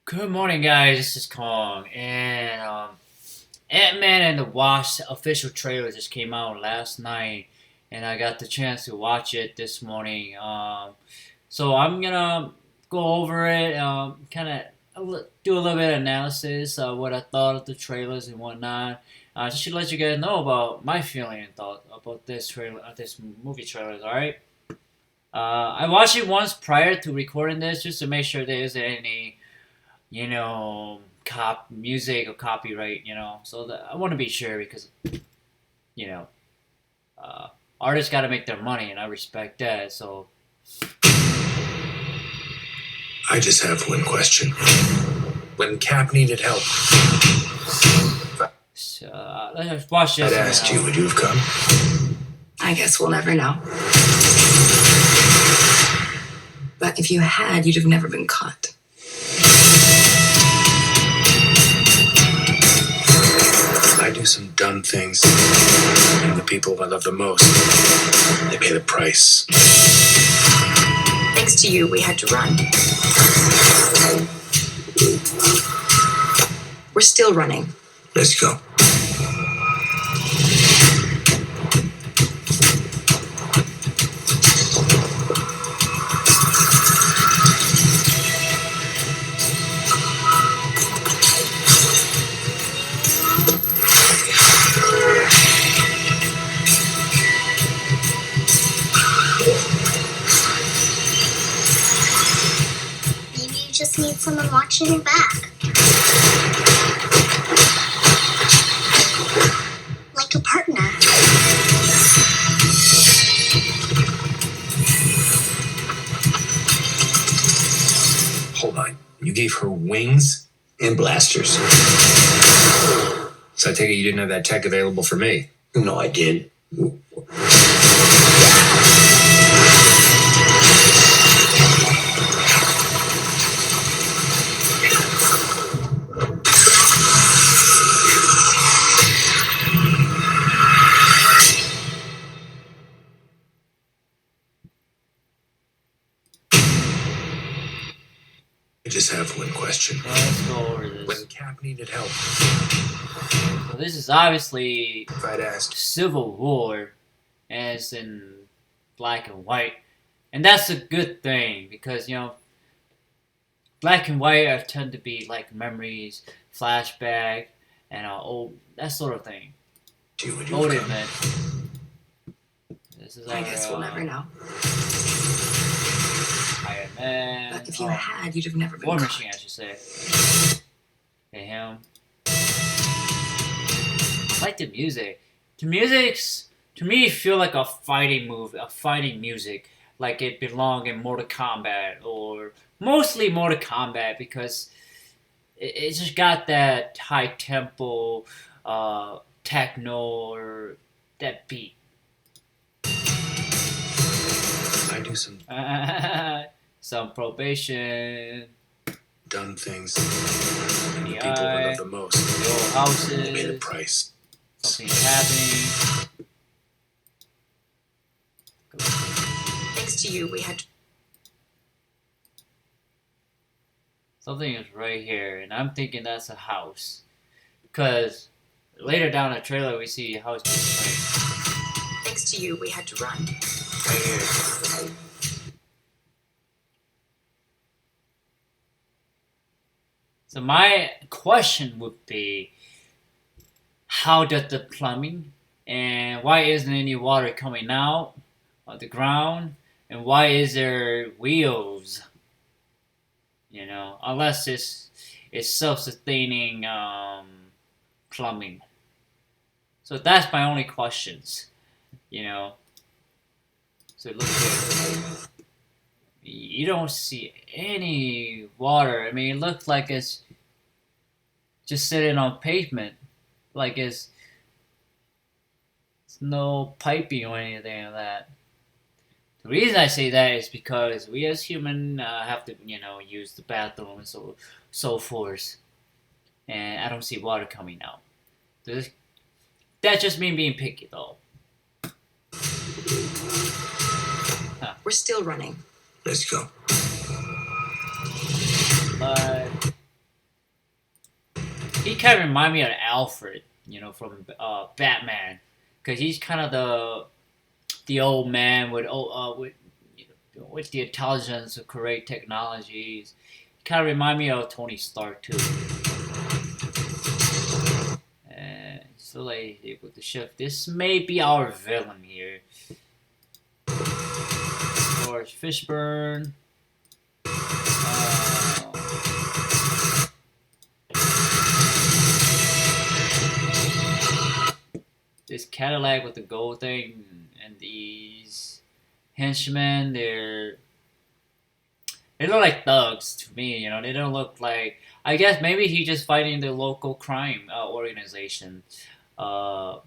Good morning, guys. This is Kong, and Ant-Man and the Wasp official trailer just came out last night, and I got the chance to watch it this morning. So I'm gonna go over it, kind of do a little bit of analysis of what I thought of the trailers and whatnot. Just to let you guys know about my feeling and thought about this trailer, this movie trailers. All right. I watched it once prior to recording this just to make sure there isn't any cop music or copyright, So I want to be sure because you know, uh, artists got to make their money, and I respect that. So I just have one question. When Cap needed help, let's watch this. I'd asked you, would you have come? I guess we'll never know. But if you had, you'd have never been caught. I do some dumb things, and the people I love the most, they pay the price. Thanks to you, we had to run. We're still running. Let's go. Just need someone watching your back. Like a partner. Hold on. You gave her wings and blasters. So I take it you didn't have that tech available for me? No, I did. I just have one question. Let's go over this. When Cap needed help, So this is obviously if I'd asked, Civil War, and it's in black and white, and that's a good thing because black and white tend to be like memories, flashback, and old that sort of thing. would you Old have come? event. This is I guess we'll never know. Iron Man. But if you had, you'd have never been War caught. Machine, I should say. And him. I like the music. The music's to me feel like a fighting music, like it belonged in Mortal Kombat or mostly Mortal Kombat because it just got that high tempo, techno or that beat. I do some Some probation, dumb things, and the people I love the most, the old they pay the houses, price. something's happening. Thanks to you, we had to... Something is right here, and I'm thinking that's a house. Because later down the trailer, we see a house being sprayed. Thanks to you, we had to run. Right here. So my question would be, how does the plumbing, and why isn't any water coming out of the ground, and why is there wheels? Unless it's self-sustaining plumbing. So that's my only questions. So look here. You don't see any water. I mean, it looks like it's just sitting on pavement. Like it's no piping or anything like that. The reason I say that is because we as humans have to, use the bathroom and so forth. And I don't see water coming out. That's just me being picky, though. We're still running. Let's go. But He kind of remind me of Alfred, from Batman, because he's kind of the old man with the intelligence of correct technologies. He kind of remind me of Tony Stark too. And so like able to shift. This may be our villain here. George Fishburne. This Cadillac with the gold thing and these henchmen, they look like thugs to me. They don't look like. I guess maybe he's just fighting the local crime organization. And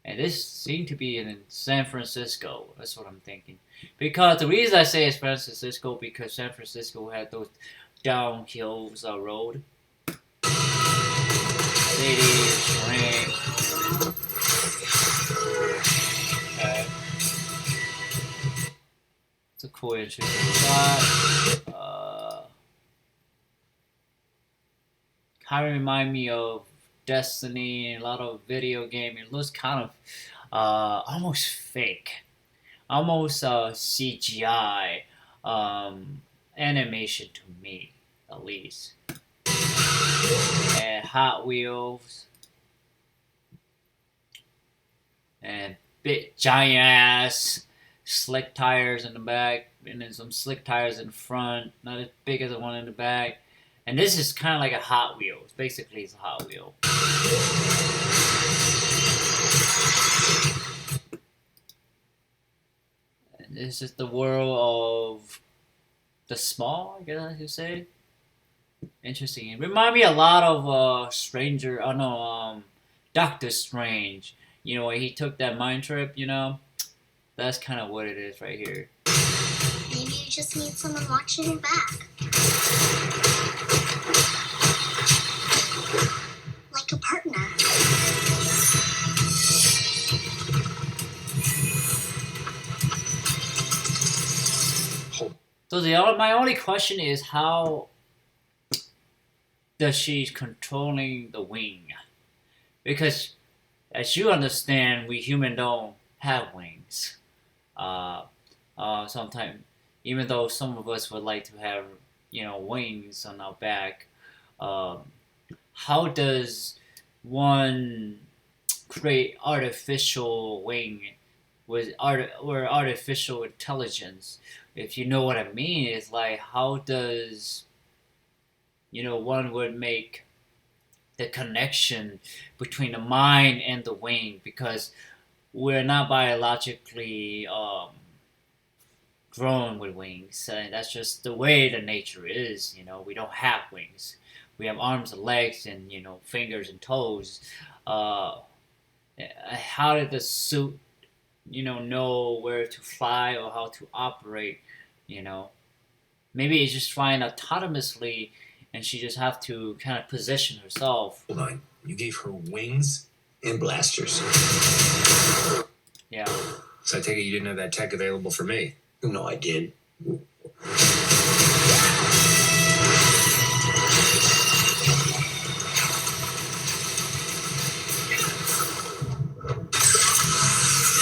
this seemed to be in San Francisco. That's what I'm thinking. Because the reason I say it's San Francisco because San Francisco had those downhills road. City, drink. Okay. It's a cool interesting shot. Kind of remind me of Destiny and a lot of video game. It looks kind of almost fake, almost CGI animation to me, at least. And Hot Wheels and big giant ass slick tires in the back, and then some slick tires in front, not as big as the one in the back. And this is kind of like a Hot Wheel. Basically, it's a Hot Wheel. And this is the world of the small, I guess I should say. Interesting. It reminds me a lot of Doctor Strange. When he took that mind trip, that's kind of what it is right here. Maybe you just need someone watching your back. Like a partner. So my only question is how does she's controlling the wing? Because as you understand, we human don't have wings. Sometimes, even though some of us would like to have, wings on our back, how does one create artificial wing with artificial intelligence? If you know what I mean, it's like how does one would make the connection between the mind and the wing, because we're not biologically grown with wings. That's just the way the nature is. We don't have wings. We have arms and legs and fingers and toes. How did the suit know where to fly or how to operate? Maybe it's just flying autonomously, and she just have to kind of position herself. Hold on. You gave her wings and blasters. Yeah. So I take it you didn't have that tech available for me. No, I did.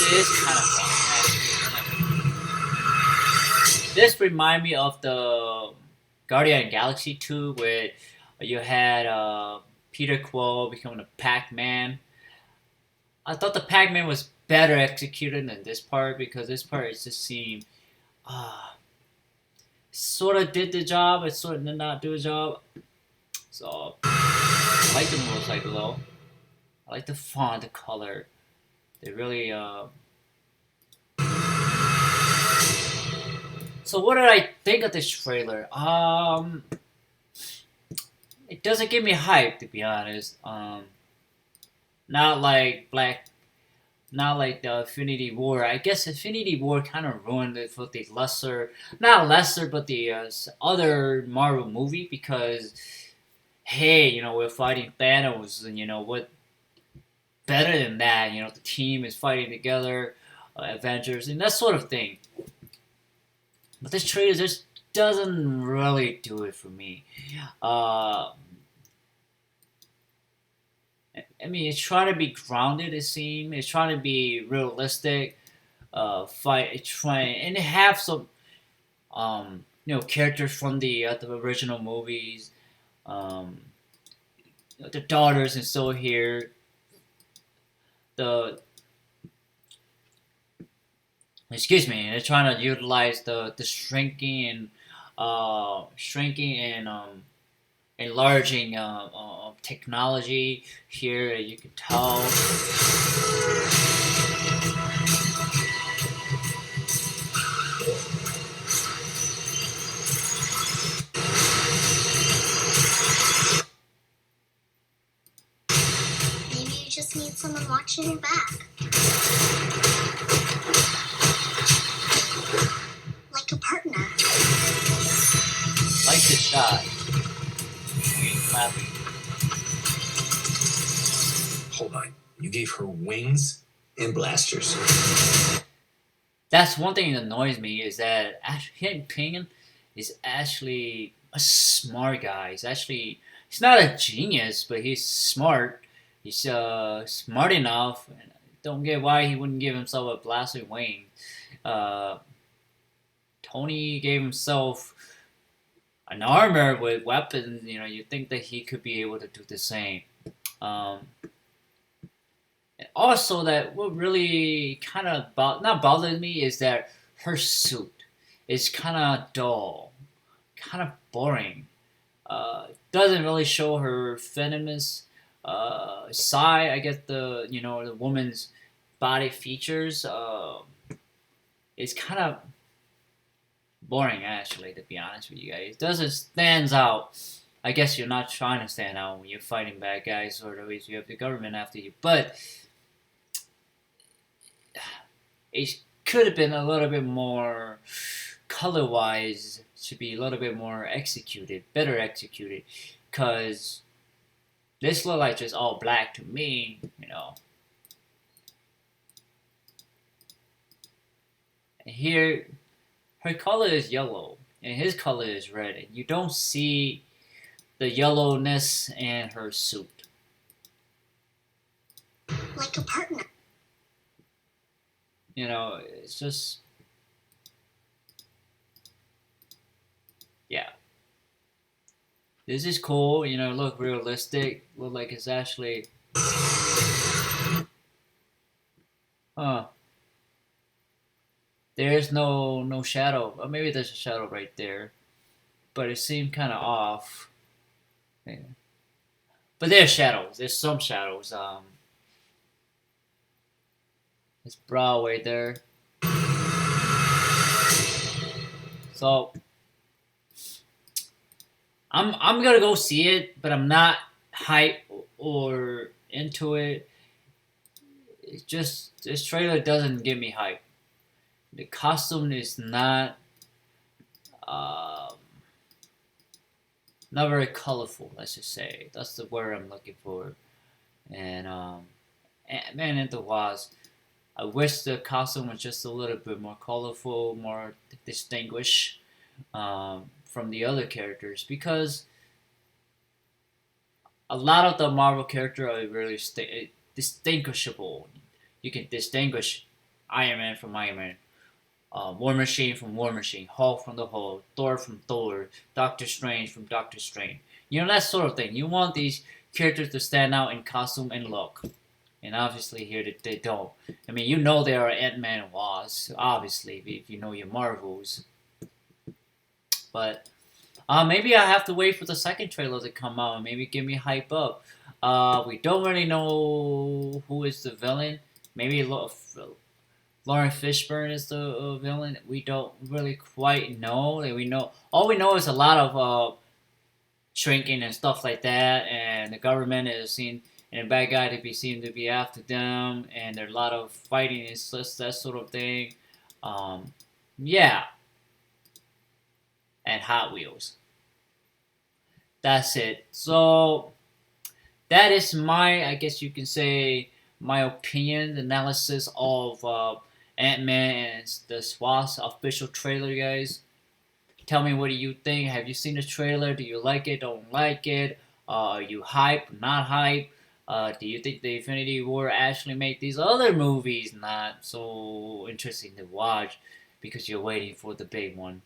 It is kind of fun. This remind me of the Guardian of the Galaxy 2, where you had Peter Quill becoming a Pac-Man. I thought the Pac-Man was better executed than this part, because this part just seemed sort of did the job, it sort of did not do the job. So I like the motorcycle though. I like the font, the color. They really So what did I think of this trailer? It doesn't give me hype, to be honest. Not like the Infinity War. I guess Infinity War kind of ruined it for the not lesser, but the other Marvel movie, because hey, we're fighting Thanos, and what better than that? The team is fighting together, Avengers, and that sort of thing. But this trailer just doesn't really do it for me. I mean, it's trying to be grounded. It seems it's trying to be realistic. Fight. It's trying and it have some characters from the original movies. Um, the daughters and so here. The excuse me. They're trying to utilize the shrinking and enlarging technology here. You can tell. Maybe you just need someone watching your back. Like a partner. Like the shot. Clapping. Hold on. You gave her wings and blasters. That's one thing that annoys me is that Ping is actually a smart guy. He's not a genius, but he's smart. He's smart enough. Don't get why he wouldn't give himself a blaster wing. Uh, Tony gave himself an armor with weapons. You think that he could be able to do the same. Um, and also, that what really kind of not bothered me is that her suit is kind of dull, kind of boring. Doesn't really show her venomous side. I guess the woman's body features. It's kind of boring actually, to be honest with you guys. It doesn't stands out. I guess you're not trying to stand out when you're fighting bad guys, or at least you have the government after you. But it could have been a little bit more color wise, should be a little bit more better executed, because this look like just all black to me. And here, her color is yellow, and his color is red, and you don't see the yellowness in her suit. Like a partner. It's just, yeah. This is cool. Look realistic. Look like it's actually, huh? There's no shadow. Or maybe there's a shadow right there, but it seemed kind of off. Yeah. But there's shadows. There's some shadows. His brow right there. So I'm gonna go see it, but I'm not hyped or into it. It's just this trailer doesn't get me hyped. The costume is not not very colorful. Let's just say that's the word I'm looking for. And Ant-Man and the Wasp. I wish the costume was just a little bit more colorful, more distinguished from the other characters, because a lot of the Marvel characters are really distinguishable. You can distinguish Iron Man from Iron Man, War Machine from War Machine, Hulk from the Hulk, Thor from Thor, Doctor Strange from Doctor Strange. That sort of thing. You want these characters to stand out in costume and look. And obviously here they don't. I mean, they are Ant-Man and Wasp, obviously, if you know your Marvels. But maybe I have to wait for the second trailer to come out and maybe give me hype up. We don't really know who is the villain. Maybe Lauren Fishburne is the villain. We don't really quite know. All we know is a lot of shrinking and stuff like that, and the government is seen and a bad guy to be seen to be after them, and there's a lot of fighting and that sort of thing. Yeah, and Hot Wheels. That's it. So that is I guess you can say, my opinion, analysis of Ant-Man and the Wasp official trailer, guys. Tell me, what do you think? Have you seen the trailer? Do you like it? Don't like it? Are you hype? Not hype? Do you think the Infinity War actually make these other movies not so interesting to watch because you're waiting for the big one?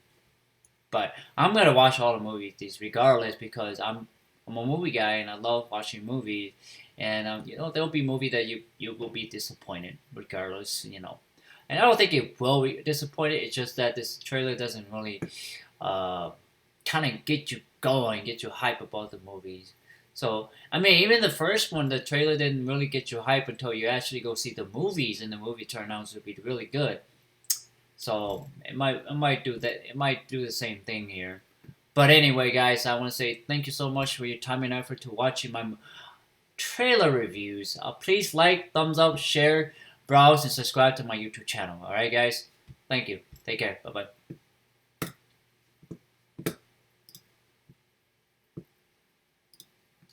But I'm gonna watch all the movies regardless because I'm a movie guy and I love watching movies. And there'll be movie that you will be disappointed regardless. And I don't think it will be disappointed. It's just that this trailer doesn't really uh, kind of get you going, get you hype about the movies. So I mean, even the first one, the trailer didn't really get you hype until you actually go see the movies, and the movie turned out to be really good. So it might do that. It might do the same thing here. But anyway, guys, I want to say thank you so much for your time and effort to watching my trailer reviews. Please like, thumbs up, share, browse, and subscribe to my YouTube channel. All right, guys. Thank you. Take care. Bye bye.